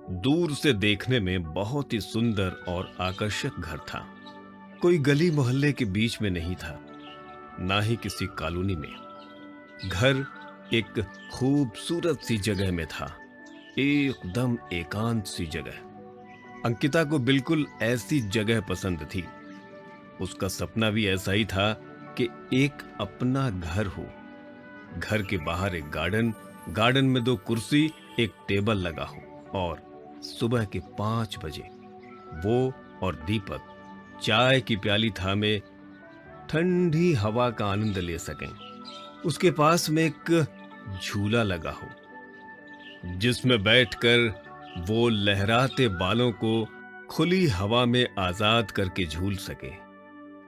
दूर से देखने में बहुत ही सुंदर और आकर्षक घर था। कोई गली मोहल्ले के बीच में नहीं था, ना ही किसी कॉलोनी में। घर एक खूबसूरत सी जगह में था, एकदम एकांत सी जगह। अंकिता को बिल्कुल ऐसी जगह पसंद थी। उसका सपना भी ऐसा ही था कि एक अपना घर हो। घर के बाहर एक गार्डन, गार्डन में 2 कुर्सी, एक टेबल लगा हो और सुबह के 5 बजे वो और दीपक चाय की प्याली थामे ठंडी हवा का आनंद ले सकें। उसके पास में एक झूला लगा हो जिसमें बैठकर वो लहराते बालों को खुली हवा में आजाद करके झूल सके।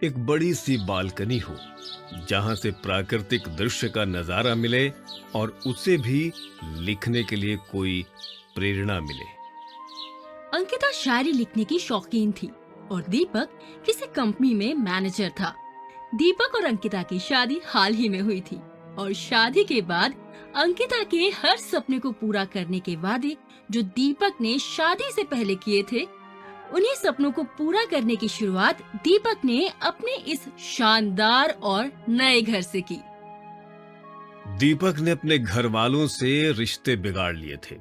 एक बड़ी सी बालकनी हो जहां से प्राकृतिक दृश्य का नजारा मिले और उसे भी लिखने के लिए कोई प्रेरणा मिले। अंकिता शायरी लिखने की शौकीन थी और दीपक किसी कंपनी में मैनेजर था। दीपक और अंकिता की शादी हाल ही में हुई थी और शादी के बाद अंकिता के हर सपने को पूरा करने के वादे जो दीपक ने शादी से पहले किए थे, उन्हीं सपनों को पूरा करने की शुरुआत दीपक ने अपने इस शानदार और नए घर से की। दीपक ने अपने घर वालों से रिश्ते बिगाड़ लिए थे।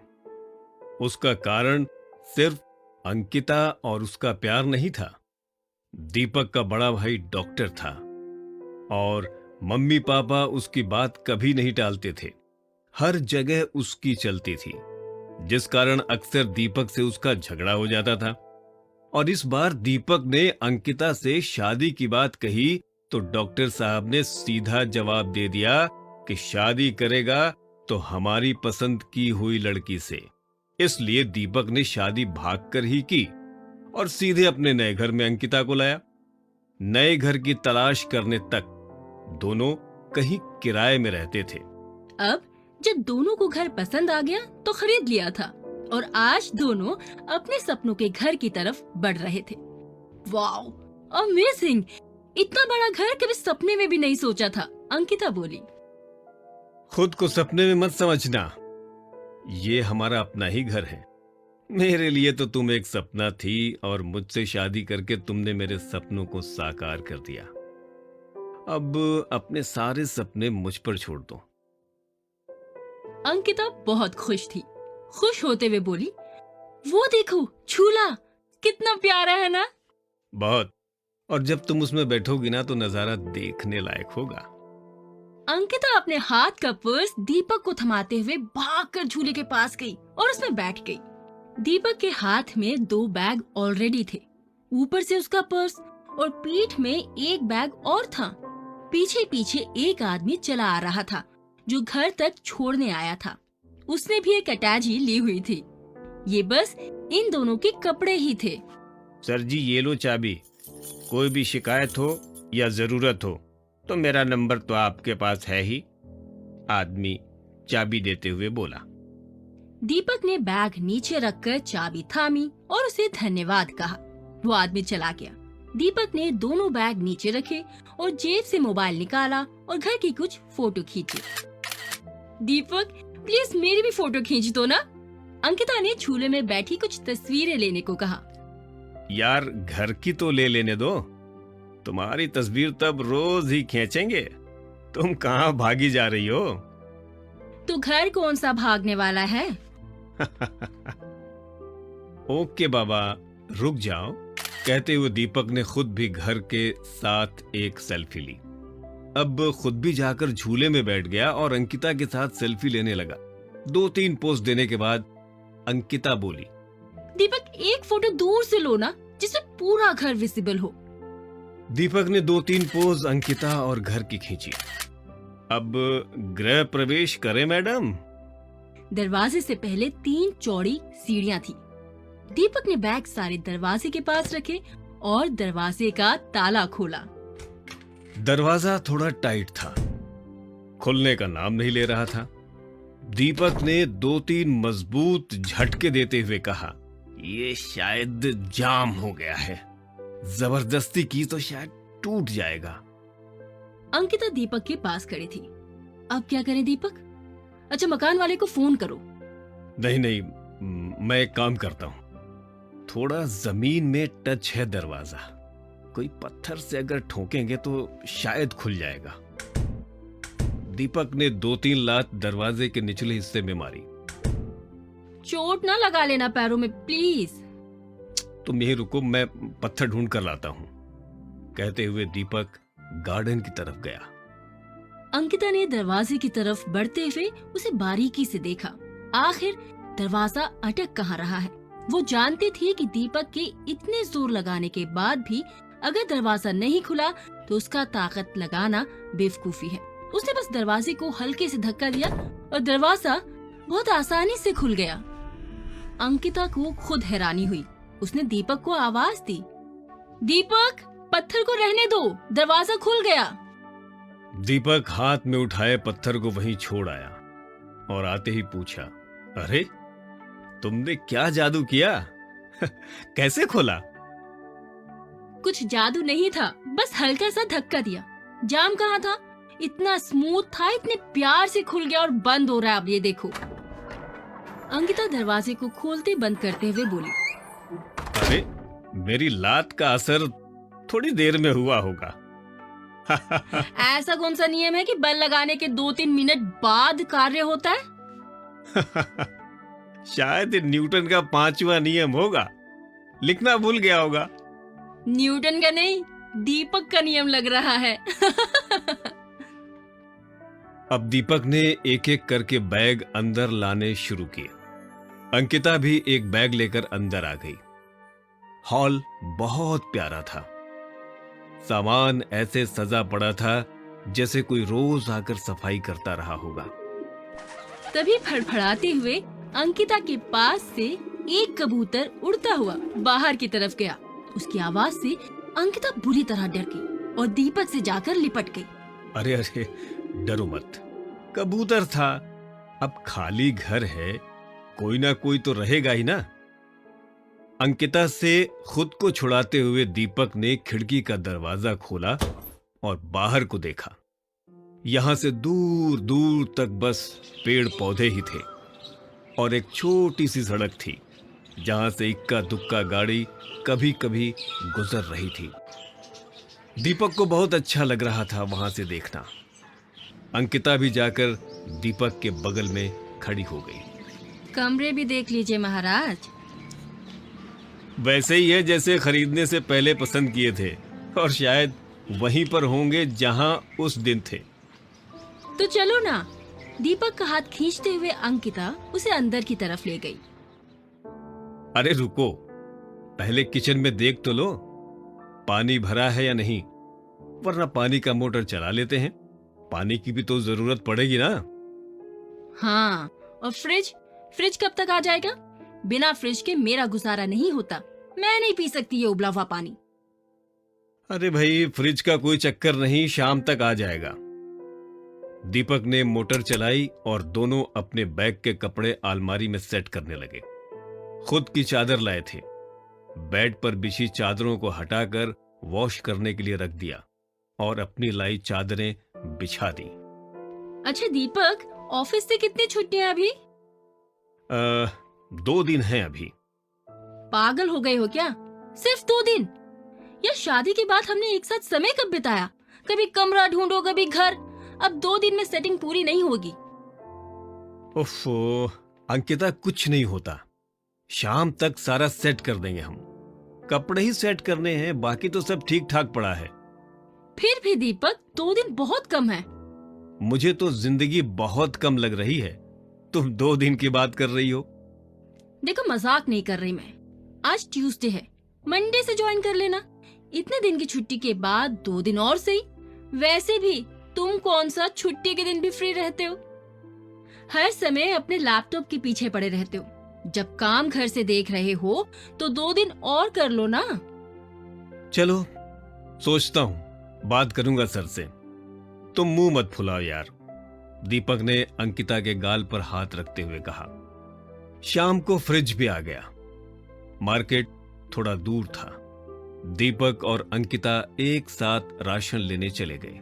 उसका कारण सिर्फ अंकिता और उसका प्यार नहीं था। दीपक का बड़ा भाई डॉक्टर था और मम्मी पापा उसकी बात कभी नहीं टालते थे। हर जगह उसकी चलती थी, जिस कारण अक्सर दीपक से उसका झगड़ा हो जाता था। और इस बार दीपक ने अंकिता से शादी की बात कही तो डॉक्टर साहब ने सीधा जवाब दे दिया कि शादी करेगा तो हमारी पसंद की हुई लड़की से। इसलिए दीपक ने शादी भागकर ही की और सीधे अपने नए घर में अंकिता को लाया। नए घर की तलाश करने तक दोनों कहीं किराए में रहते थे। अब जब दोनों को घर पसंद आ गया तो खरीद लिया था और आज दोनों अपने सपनों के घर की तरफ बढ़ रहे थे। Wow, amazing! इतना बड़ा घर कभी सपने में भी नहीं सोचा था, अंकिता बोली। खुद को सपने में मत समझना, ये हमारा अपना ही घर है। मेरे लिए तो तुम एक सपना थी और मुझसे शादी करके तुमने मेरे सपनों को साकार कर दिया। अब अपने सारे सपने मुझ पर छोड़ दो। अंकिता बहुत खुश थी। खुश होते हुए बोली, वो देखो झूला, कितना प्यारा है ना? बहुत। और जब तुम उसमें बैठोगी ना तो नजारा देखने लायक होगा। अंकिता अपने हाथ का पर्स दीपक को थमाते हुए भागकर झूले के पास गई और उसमें बैठ गई। दीपक के हाथ में 2 बैग ऑलरेडी थे, ऊपर से उसका पर्स और पीठ में एक बैग और था। पीछे पीछे एक आदमी चला आ रहा था जो घर तक छोड़ने आया था। उसने भी एक अटैची ली हुई थी। ये बस इन दोनों के कपड़े ही थे। सर जी, ये लो चाबी। कोई भी शिकायत हो या जरूरत हो तो मेरा नंबर तो आपके पास है ही, आदमी चाबी देते हुए बोला। दीपक ने बैग नीचे रखकर चाबी थामी और उसे धन्यवाद कहा। वो आदमी चला गया। दीपक ने दोनों बैग नीचे रखे और जेब से मोबाइल निकाला और घर की कुछ फोटो खींची। दीपक, प्लीज मेरी भी फोटो खींच दो ना। अंकिता ने झूले में बैठी कुछ तस्वीरें लेने को कहा। यार, घर की तो ले लेने दो, तुम्हारी तस्वीर तब रोज ही खींचेंगे। तुम कहाँ भागी जा रही हो? तो घर कौन सा भागने वाला है? ओके बाबा, रुक जाओ। कहते हुए दीपक ने खुद भी घर के साथ एक सेल्फी ली। अब खुद भी जाकर झूले में बैठ गया और अंकिता के साथ सेल्फी लेने लगा। 2-3 पोस्ट देने के बाद अंकिता बोली, दीपक एक फोटो दूर से लो ना, जिससे पूरा घर विजिबल हो। दीपक ने 2-3 पोज अंकिता और घर की खींची। अब गृह प्रवेश करें मैडम? दरवाजे से पहले 3 चौड़ी सीढ़ियां थी। दीपक ने बैग सारे दरवाजे के पास रखे और दरवाजे का ताला खोला। दरवाजा थोड़ा टाइट था, खुलने का नाम नहीं ले रहा था। दीपक ने 2-3 मजबूत झटके देते हुए कहा, ये शायद जाम हो गया है। जबरदस्ती की तो शायद टूट जाएगा। अंकिता दीपक के पास खड़ी थी। अब क्या करें दीपक? अच्छा, मकान वाले को फोन करो। नहीं नहीं, मैं एक काम करता हूं, थोड़ा जमीन में टच है दरवाजा, कोई पत्थर से अगर ठोकेंगे तो शायद खुल जाएगा। दीपक ने 2-3 लात दरवाजे के निचले हिस्से में मारी। चोट ना लगा लेना पैरों में प्लीज। तुम यहीं रुको, मैं पत्थर ढूंढ कर लाता हूं, कहते हुए दीपक गार्डन की तरफ गया। अंकिता ने दरवाजे की तरफ बढ़ते हुए उसे बारीकी से देखा। आखिर दरवाजा अटक कहाँ रहा है। वो जानती थी कि दीपक के इतने जोर लगाने के बाद भी अगर दरवाजा नहीं खुला तो उसका ताकत लगाना बेवकूफी है। उसने बस दरवाजे को हल्के से धक्का दिया और दरवाजा बहुत आसानी से खुल गया। अंकिता को खुद हैरानी हुई। उसने दीपक को आवाज दी, दीपक, पत्थर को रहने दो, दरवाजा खुल गया। दीपक हाथ में उठाए पत्थर को वहीं छोड़ आया और आते ही पूछा, अरे तुमने क्या जादू किया? कैसे खोला? कुछ जादू नहीं था, बस हल्का सा धक्का दिया। जाम कहाँ था, इतना स्मूथ था, इतने प्यार से खुल गया और बंद हो रहा है। अब ये देखो। अंकिता दरवाजे को खोलते बंद करते हुए बोली, अरे मेरी लात का असर थोड़ी देर में हुआ होगा। ऐसा कौन सा नियम है कि बल लगाने के 2-3 मिनट बाद कार्य होता है? शायद न्यूटन का 5वां नियम होगा, लिखना भूल गया होगा। न्यूटन का नहीं, दीपक का नियम लग रहा है। अब दीपक ने एक एक करके बैग अंदर लाने शुरू किए। अंकिता भी एक बैग लेकर अंदर आ गई। हॉल बहुत प्यारा था। सामान ऐसे सजा पड़ा था जैसे कोई रोज आकर सफाई करता रहा होगा। तभी फड़फड़ाते हुए अंकिता के पास से एक कबूतर उड़ता हुआ बाहर की तरफ गया। उसकी आवाज से अंकिता बुरी तरह डर गई और दीपक से जाकर लिपट गई। अरे अरे, डरो मत, कबूतर था, अब खाली घर है, कोई ना कोई तो रहेगा ही ना। अंकिता से खुद को छुड़ाते हुए दीपक ने खिड़की का दरवाजा खोला और बाहर को देखा। यहां से दूर दूर तक बस पेड़ पौधे ही थे और एक छोटी सी सड़क थी जहां से इक्का दुक्का गाड़ी कभी कभी गुजर रही थी। दीपक को बहुत अच्छा लग रहा था वहां से देखना। अंकिता भी जाकर दीपक के बगल में खड़ी हो गई। कमरे भी देख लीजिए महाराज। वैसे ही है जैसे खरीदने से पहले पसंद किए थे, और शायद वहीं पर होंगे जहां उस दिन थे। तो चलो ना। दीपक का हाथ खींचते हुए अंकिता उसे अंदर की तरफ ले गई। अरे रुको, पहले किचन में देख तो लो, पानी भरा है या नहीं, वरना पानी का मोटर चला लेते हैं। पानी की भी तो जरूरत पड़ेगी ना। हाँ, और फ्रिज कब तक आ जाएगा? बिना फ्रिज के मेरा गुजारा नहीं होता। मैं नहीं पी सकती ये उबला हुआ पानी। अरे भाई, फ्रिज का कोई चक्कर नहीं, शाम तक आ जाएगा। दीपक ने मोटर चलाई और दोनों अपने बैग के कपड़े अलमारी में सेट करने लगे। खुद की चादर लाए थे। बेड पर बिछी चादरों को हटाकर वॉश करने के लिए रख दिया और अपनी लाई चादरें बिछा दी। अच्छा दीपक, ऑफिस से कितनी छुट्टियां अभी? 2 दिन हैं अभी। पागल हो गए हो क्या? सिर्फ 2 दिन? या शादी के बाद हमने एक साथ समय कब बिताया? कभी कमरा ढूंढो, कभी घर। अब 2 दिन में सेटिंग पूरी नहीं होगी। ओफो, अंकिता, कुछ नहीं होता। शाम तक सारा सेट कर देंगे हम। कपड़े ही सेट करने हैं, बाकी तो सब ठीक ठाक पड़ा है। फिर भी दीपक, 2 दिन बहुत कम है। मुझे तो जिंदगी बहुत कम लग रही है। तुम 2 दिन की बात कर रही हो। देखो, मजाक नहीं कर रही मैं। आज ट्यूसडे है, मंडे से ज्वाइन कर लेना। इतने दिन की छुट्टी के बाद 2 दिन और सही। वैसे भी तुम कौन सा छुट्टी के दिन भी फ्री रहते हो? हर समय अपने लैपटॉप के पीछे पड़े रहते हो। जब काम घर से देख रहे हो तो 2 दिन और कर लो ना। चलो, सोचता हूँ, बात करूंगा सर से। तुम मुंह मत फुलाओ यार, दीपक ने अंकिता के गाल पर हाथ रखते हुए कहा। शाम को फ्रिज भी आ गया। मार्केट थोड़ा दूर था। दीपक और अंकिता एक साथ राशन लेने चले गए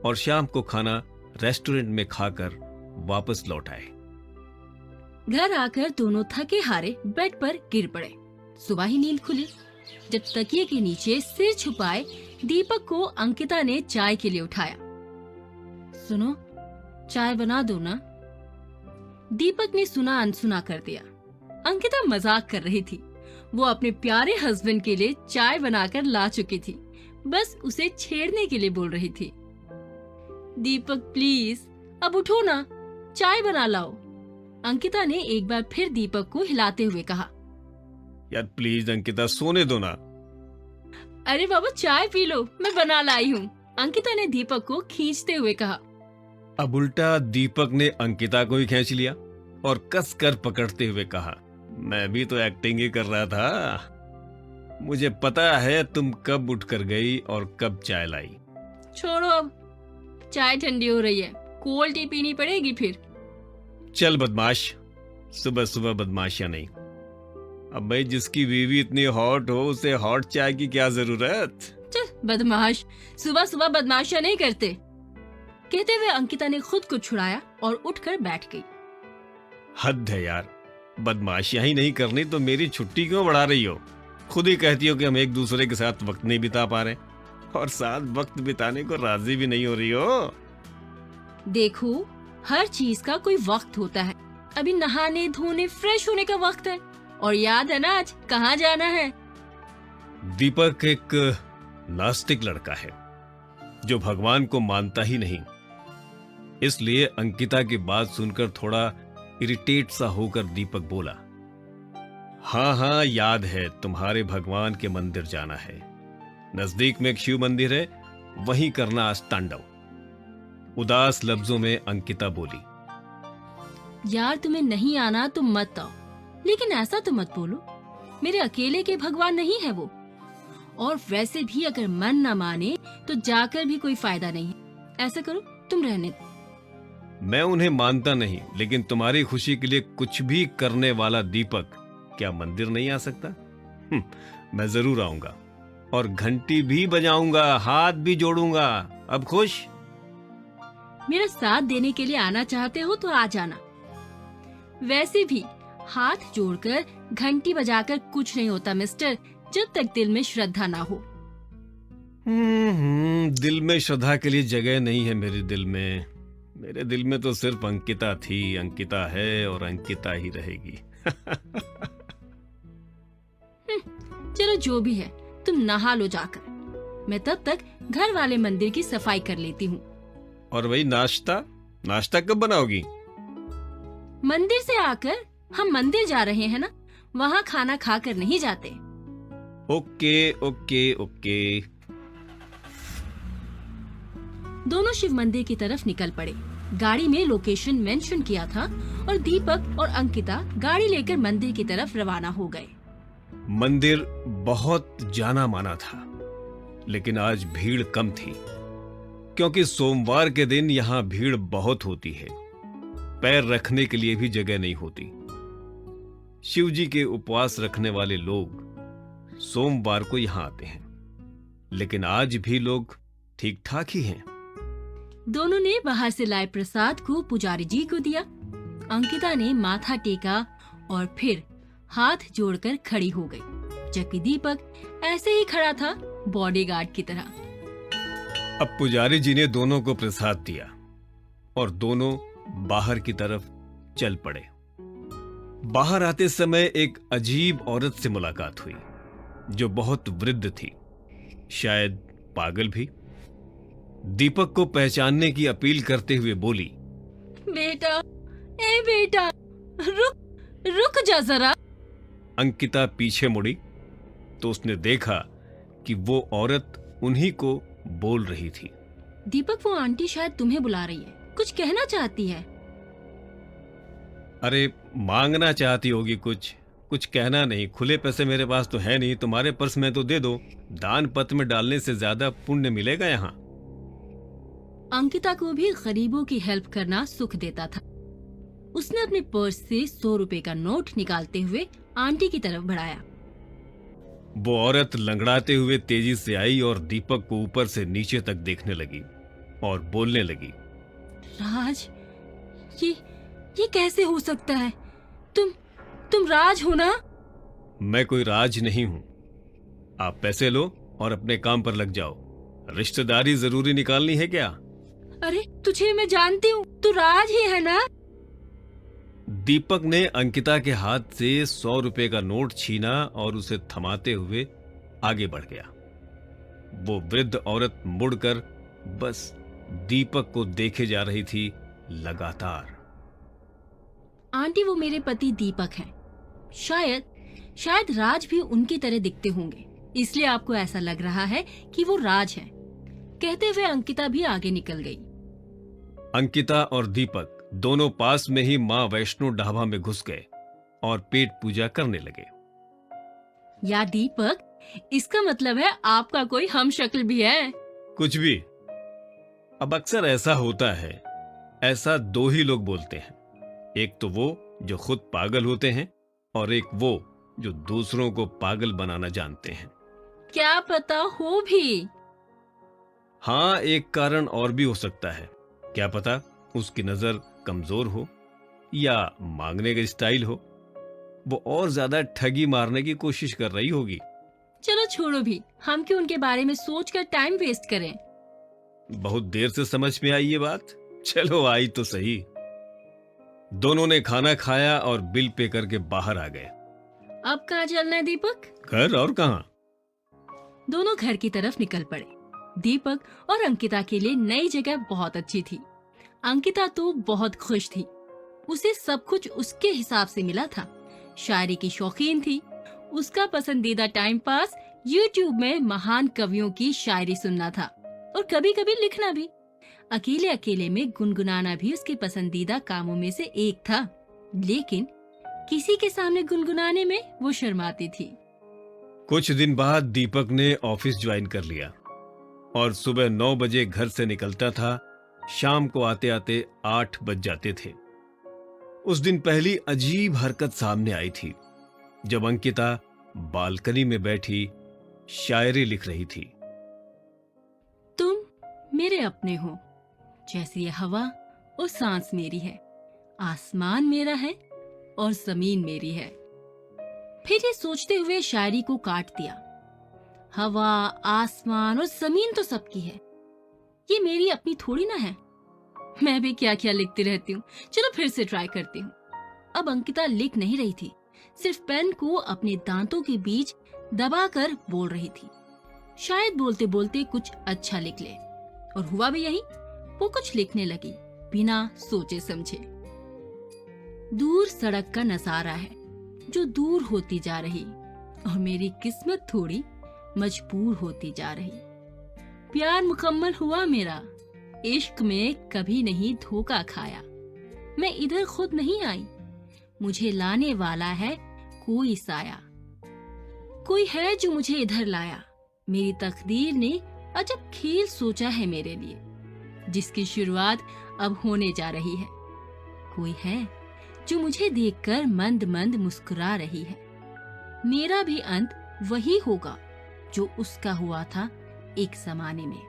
और शाम को खाना रेस्टोरेंट में खाकर वापस लौट आए। घर आकर दोनों थके हारे बेड पर गिर पड़े। सुबह ही नींद खुली। जब तकिए के नीचे सिर छुपाए दीपक को अंकिता ने चाय के लिए उठाया। सुनो, चाय बना दो ना। दीपक ने सुना अनसुना कर दिया। अंकिता मजाक कर रही थी। वो अपने प्यारे हस्बैंड के लिए चाय बनाकर ला चुकी थी, बस उसे छेड़ने के लिए बोल रही थी। दीपक प्लीज अब उठो ना, चाय बना लाओ। अंकिता ने एक बार फिर दीपक को हिलाते हुए कहा। यार प्लीज अंकिता, सोने दो ना। अरे बाबा चाय पी लो, मैं बना लाई हूँ। अंकिता ने दीपक को खींचते हुए कहा। अब उल्टा दीपक ने अंकिता को ही खींच लिया और कसकर पकड़ते हुए कहा, मैं भी तो एक्टिंग ही कर रहा था। मुझे पता है तुम कब उठकर गई और कब चाय लाई। छोड़ो अब, चाय ठंडी हो रही है, कोल्ड टी पीनी पड़ेगी फिर। चल बदमाश, सुबह सुबह बदमाशियां नहीं। अब भाई जिसकी बीवी इतनी हॉट हो उसे हॉट चाय की क्या जरूरत। चल बदमाश, सुबह सुबह बदमाशियां नहीं करते। कहते हुए अंकिता ने खुद को छुड़ाया और उठकर बैठ गई। हद है यार, बदमाशियां ही नहीं करनी तो मेरी छुट्टी क्यों बढ़ा रही हो? खुद ही कहती हो कि हम एक दूसरे के साथ वक्त नहीं बिता पा रहे और साथ वक्त बिताने को राजी भी नहीं हो रही हो। देखो, हर चीज का कोई वक्त होता है। अभी नहाने धोने फ्रेश होने का वक्त है। और याद है ना आज कहाँ जाना है? दीपक एक नास्तिक लड़का है जो भगवान को मानता ही नहीं। इसलिए अंकिता की बात सुनकर थोड़ा इरिटेट सा होकर दीपक बोला, हाँ हाँ याद है, तुम्हारे भगवान के मंदिर जाना है। नजदीक में एक शिव मंदिर है, वहीं करना आज तांडव। उदास लफ्जों में अंकिता बोली, यार तुम्हें नहीं आना तो मत आओ, लेकिन ऐसा तो मत बोलो, मेरे अकेले के भगवान नहीं है वो। और वैसे भी अगर मन न माने तो जाकर भी कोई फायदा नहीं है। ऐसा करो, तुम रहने दो। मैं उन्हें मानता नहीं, लेकिन तुम्हारी खुशी के लिए कुछ भी करने वाला दीपक क्या मंदिर नहीं आ सकता? मैं जरूर आऊंगा और घंटी भी बजाऊंगा, हाथ भी जोड़ूंगा। अब खुश? मेरा साथ देने के लिए आना चाहते हो तो आ जाना। वैसे भी हाथ जोड़कर घंटी बजाकर कुछ नहीं होता मिस्टर, जब तक दिल में श्रद्धा ना हो। दिल में श्रद्धा के लिए जगह नहीं है मेरे दिल में। मेरे दिल में तो सिर्फ अंकिता थी, अंकिता है और अंकिता ही रहेगी। चलो जो भी है, तुम नहा लो जाकर। मैं तब तक घर वाले मंदिर की सफाई कर लेती हूँ। और वही नाश्ता कब बनाओगी? मंदिर से आकर, हम मंदिर जा रहे हैं ना, वहाँ खाना खाकर नहीं जाते। Okay okay okay. दोनों शिव मंदिर की तरफ निकल पड़े। गाड़ी में लोकेशन मेंशन किया था और दीपक और अंकिता गाड़ी लेकर मंदिर की तरफ रवाना हो गए। मंदिर बहुत जाना माना था, लेकिन आज भीड़ कम थी, क्योंकि सोमवार के दिन यहाँ भीड़ बहुत होती है। पैर रखने के लिए भी जगह नहीं होती। शिव जी के उपवास रखने वाले लोग सोमवार को यहाँ आते हैं, लेकिन आज भी लोग ठीक ठाक ही हैं। दोनों ने बाहर से लाए प्रसाद को पुजारी जी को दिया। अंकिता ने माथा टेका और फिर हाथ जोड़कर खड़ी हो गई, जबकि दीपक ऐसे ही खड़ा था, बॉडीगार्ड की तरह। अब पुजारी जी ने दोनों को प्रसाद दिया और दोनों बाहर की तरफ चल पड़े। बाहर आते समय एक अजीब औरत से मुलाकात हुई जो बहुत वृद्ध थी, शायद पागल भी। दीपक को पहचानने की अपील करते हुए बोली, बेटा, ए बेटा, रुक जा जरा। अंकिता पीछे मुड़ी तो उसने देखा कि वो औरत उन्हीं को बोल रही थी। दीपक, वो आंटी शायद तुम्हें बुला रही है, कुछ कहना चाहती है। अरे मांगना चाहती होगी कुछ कहना नहीं। खुले पैसे मेरे पास तो है नहीं, तुम्हारे पर्स में तो दे दो। दान पत्र में डालने से ज्यादा पुण्य मिलेगा यहाँ। अंकिता को भी गरीबों की हेल्प करना सुख देता था। उसने अपने पर्स से 100 रुपए का नोट निकालते हुए आंटी की तरफ बढ़ाया। वो औरत लंगड़ाते हुए तेजी से आई और दीपक को ऊपर से नीचे तक देखने लगी और बोलने लगी, राज, ये कैसे हो सकता है? तुम राज हो ना? मैं कोई राज नहीं हूं। आप पैसे लो और अपने काम पर लग जाओ। रिश्तेदारी जरूरी निकालनी है क्या? अरे तुझे मैं जानती हूँ, तू राज ही है ना? दीपक ने अंकिता के हाथ से 100 रुपए का नोट छीना और उसे थमाते हुए आगे बढ़ गया। वो वृद्ध औरत मुड़कर बस दीपक को देखे जा रही थी लगातार। आंटी, वो मेरे पति दीपक हैं। शायद राज भी उनकी तरह दिखते होंगे, इसलिए आपको ऐसा लग रहा है कि वो राज हैं। कहते हुए अंकिता भी आगे निकल गई। अंकिता और दीपक दोनों पास में ही मां वैष्णो ढाबा में घुस गए और पेट पूजा करने लगे। या दीपक, इसका मतलब है आपका कोई हमशक्ल भी है। कुछ भी। अब अक्सर ऐसा होता है, ऐसा दो ही लोग बोलते हैं, एक तो वो जो खुद पागल होते हैं और एक वो जो दूसरों को पागल बनाना जानते हैं। क्या पता हो भी। हाँ, एक कारण और भी हो सकता है। क्या पता उसकी नजर कमजोर हो या मांगने का स्टाइल हो। वो और ज्यादा ठगी मारने की कोशिश कर रही होगी। चलो छोड़ो भी, हम क्यों उनके बारे में सोचकर टाइम वेस्ट करें। बहुत देर से समझ में आई ये बात। चलो आई तो सही। दोनों ने खाना खाया और बिल पे करके बाहर आ गए। अब कहाँ चलना है दीपक? घर और कहाँ। दोनों घर की तरफ निकल पड़े। दीपक और अंकिता के लिए नई जगह बहुत अच्छी थी। अंकिता तो बहुत खुश थी। उसे सब कुछ उसके हिसाब से मिला था। शायरी की शौकीन थी। उसका पसंदीदा टाइम पास YouTube में महान कवियों की शायरी सुनना था और कभी कभी लिखना भी। अकेले अकेले में गुनगुनाना भी उसके पसंदीदा कामों में से एक था, लेकिन किसी के सामने गुनगुनाने में वो शर्माती थी। कुछ दिन बाद दीपक ने ऑफिस ज्वाइन कर लिया और सुबह 9 बजे घर से निकलता था। शाम को आते आते 8 बज जाते थे। उस दिन पहली अजीब हरकत सामने आई थी जब अंकिता बालकनी में बैठी शायरी लिख रही थी। तुम मेरे अपने हो, जैसे ये हवा और सांस मेरी है, आसमान मेरा है और जमीन मेरी है। फिर ये सोचते हुए शायरी को काट दिया। हवा, आसमान और जमीन तो सबकी है, ये मेरी अपनी थोड़ी ना है। मैं भी क्या क्या लिखती रहती हूँ। चलो फिर से ट्राई करती हूँ। अब अंकिता लिख नहीं रही थी, सिर्फ पेन को अपने दांतों के बीच दबाकर बोल रही थी। शायद बोलते बोलते कुछ अच्छा लिख ले, और हुआ भी यही। वो कुछ लिखने लगी बिना सोचे समझे। दूर सड़क का नजारा है जो दूर होती जा रही, और मेरी किस्मत थोड़ी मजबूर होती जा रही। प्यार मुकम्मल हुआ मेरा, इश्क में कभी नहीं धोखा खाया। मैं इधर खुद नहीं आई, मुझे लाने वाला है कोई साया। कोई है जो मुझे इधर लाया। मेरी तकदीर ने अजब खेल सोचा है मेरे लिए, जिसकी शुरुआत अब होने जा रही है। कोई है जो मुझे देखकर मंद मंद मुस्कुरा रही है। मेरा भी अंत वही होगा जो उसका हुआ था एक जमाने में।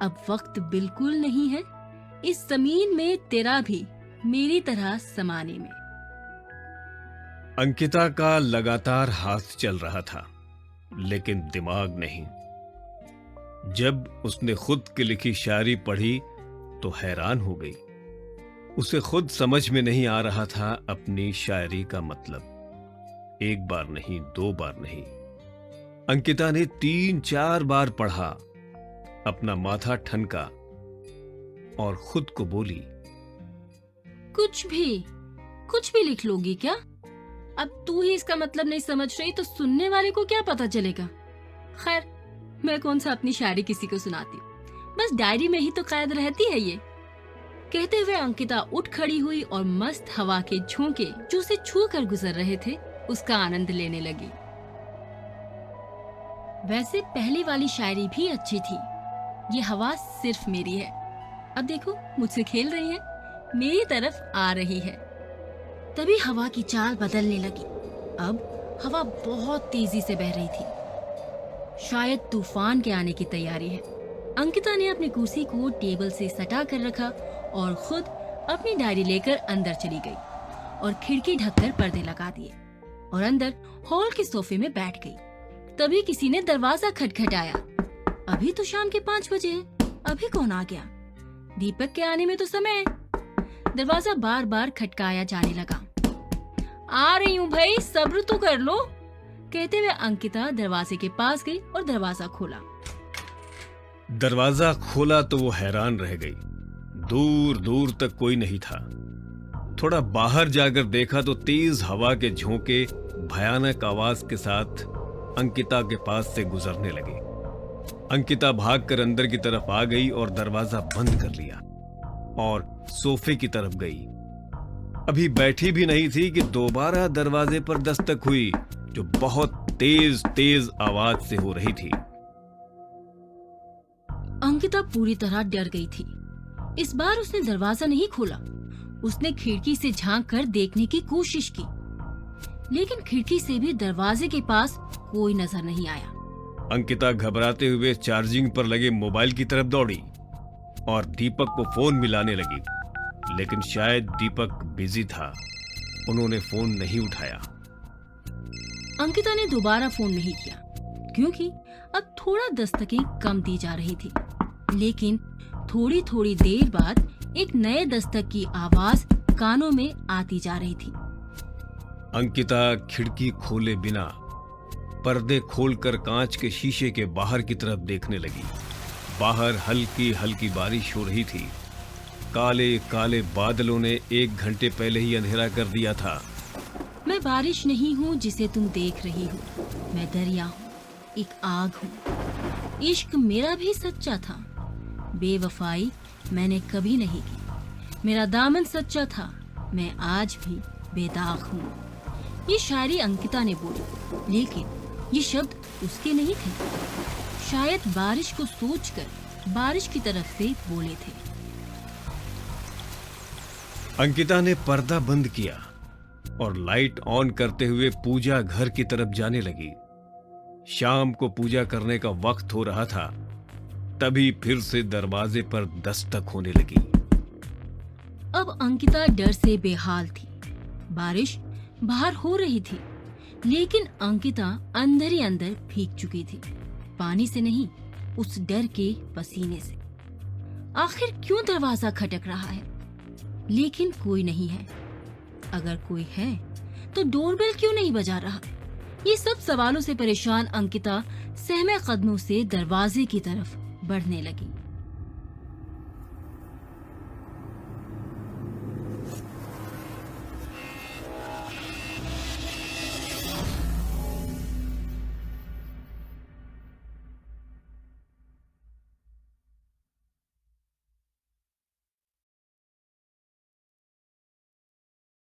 अब वक्त बिल्कुल नहीं है इस जमीन में तेरा भी मेरी तरह समाने में। अंकिता का लगातार हाथ चल रहा था, लेकिन दिमाग नहीं। जब उसने खुद की लिखी शायरी पढ़ी तो हैरान हो गई। उसे खुद समझ में नहीं आ रहा था अपनी शायरी का मतलब। एक बार नहीं, 2 बार नहीं, अंकिता ने 3-4 बार पढ़ा, अपना माथा ठनका और खुद को बोली, कुछ भी लिख लोगी क्या? अब तू ही इसका मतलब नहीं समझ रही तो सुनने वाले को क्या पता चलेगा। खैर, मैं कौन सा अपनी शायरी किसी को सुनाती हूँ, बस डायरी में ही तो कैद रहती है ये। कहते हुए अंकिता उठ खड़ी हुई और मस्त हवा के झोंके जो उसे छू कर गुजर रहे थे उसका आनंद लेने लगी। वैसे पहली वाली शायरी भी अच्छी थी। ये हवा सिर्फ मेरी है, अब देखो मुझसे खेल रही है, मेरी तरफ आ रही है। तभी हवा की चाल बदलने लगी। अब हवा बहुत तेजी से बह रही थी, शायद तूफान के आने की तैयारी है। अंकिता ने अपनी कुर्सी को टेबल से सटा कर रखा और खुद अपनी डायरी लेकर अंदर चली गई। और खिड़की ढककर पर्दे लगा दिए और अंदर हॉल के सोफे में बैठ गई। तभी किसी ने दरवाजा खटखटाया। अभी तो शाम के 5 बजे हैं, अभी कौन आ गया? दीपक के आने में तो समय है। दरवाजा बार बार खटकाया जाने लगा। आ रही हूँ भाई, सब्र तो कर लो, कहते हुए अंकिता दरवाजे के पास गई और दरवाजा खोला। दरवाजा खोला तो वो हैरान रह गई। दूर दूर तक कोई नहीं था। थोड़ा बाहर जाकर देखा तो तेज हवा के झोंके भयानक आवाज के साथ अंकिता के पास से गुजरने लगे। अंकिता भागकर अंदर की तरफ आ गई और दरवाजा बंद कर लिया और सोफे की तरफ गई। अभी बैठी भी नहीं थी कि दोबारा दरवाजे पर दस्तक हुई, जो बहुत तेज तेज आवाज से हो रही थी। अंकिता पूरी तरह डर गई थी। इस बार उसने दरवाजा नहीं खोला। उसने खिड़की से झांक कर देखने की कोशिश की, लेकिन खिड़की से भी दरवाजे के पास कोई नजर नहीं आया। अंकिता घबराते हुए चार्जिंग पर लगे मोबाइल की तरफ दौड़ी और दीपक को फोन मिलाने लगी, लेकिन शायद दीपक बिजी था। उन्होंने फोन नहीं उठाया। अंकिता ने दोबारा फोन नहीं किया, क्योंकि अब थोड़ा दस्तकें कम दी जा रही थी। लेकिन थोड़ी थोड़ी देर बाद एक नए दस्तक की आवाज कानों में आती जा रही थी। अंकिता खिड़की खोले बिना पर्दे खोलकर कांच के शीशे के बाहर की तरफ देखने लगी। बाहर हल्की हल्की बारिश हो रही थी। काले काले बादलों ने 1 घंटे पहले ही अंधेरा कर दिया था। मैं बारिश नहीं हूँ जिसे तुम देख रही हो, मैं दरिया हूँ, एक आग हूँ। इश्क मेरा भी सच्चा था, बेवफाई मैंने कभी नहीं की। मेरा दामन सच्चा था, मैं आज भी बेदाग हूँ। ये शायरी अंकिता ने बोली, लेकिन ये शब्द उसके नहीं थे। शायद बारिश को सोचकर बारिश की तरफ से बोले थे। अंकिता ने पर्दा बंद किया और लाइट ऑन करते हुए पूजा घर की तरफ जाने लगी। शाम को पूजा करने का वक्त हो रहा था। तभी फिर से दरवाजे पर दस्तक होने लगी। अब अंकिता डर से बेहाल थी। बारिश बाहर हो रही थी, लेकिन अंकिता अंदर ही अंदर भीग चुकी थी। पानी से नहीं, उस डर के पसीने से। आखिर क्यों दरवाजा खटक रहा है, लेकिन कोई नहीं है? अगर कोई है तो डोरबेल क्यों नहीं बजा रहा? ये सब सवालों से परेशान अंकिता सहमे कदमों से दरवाजे की तरफ बढ़ने लगी।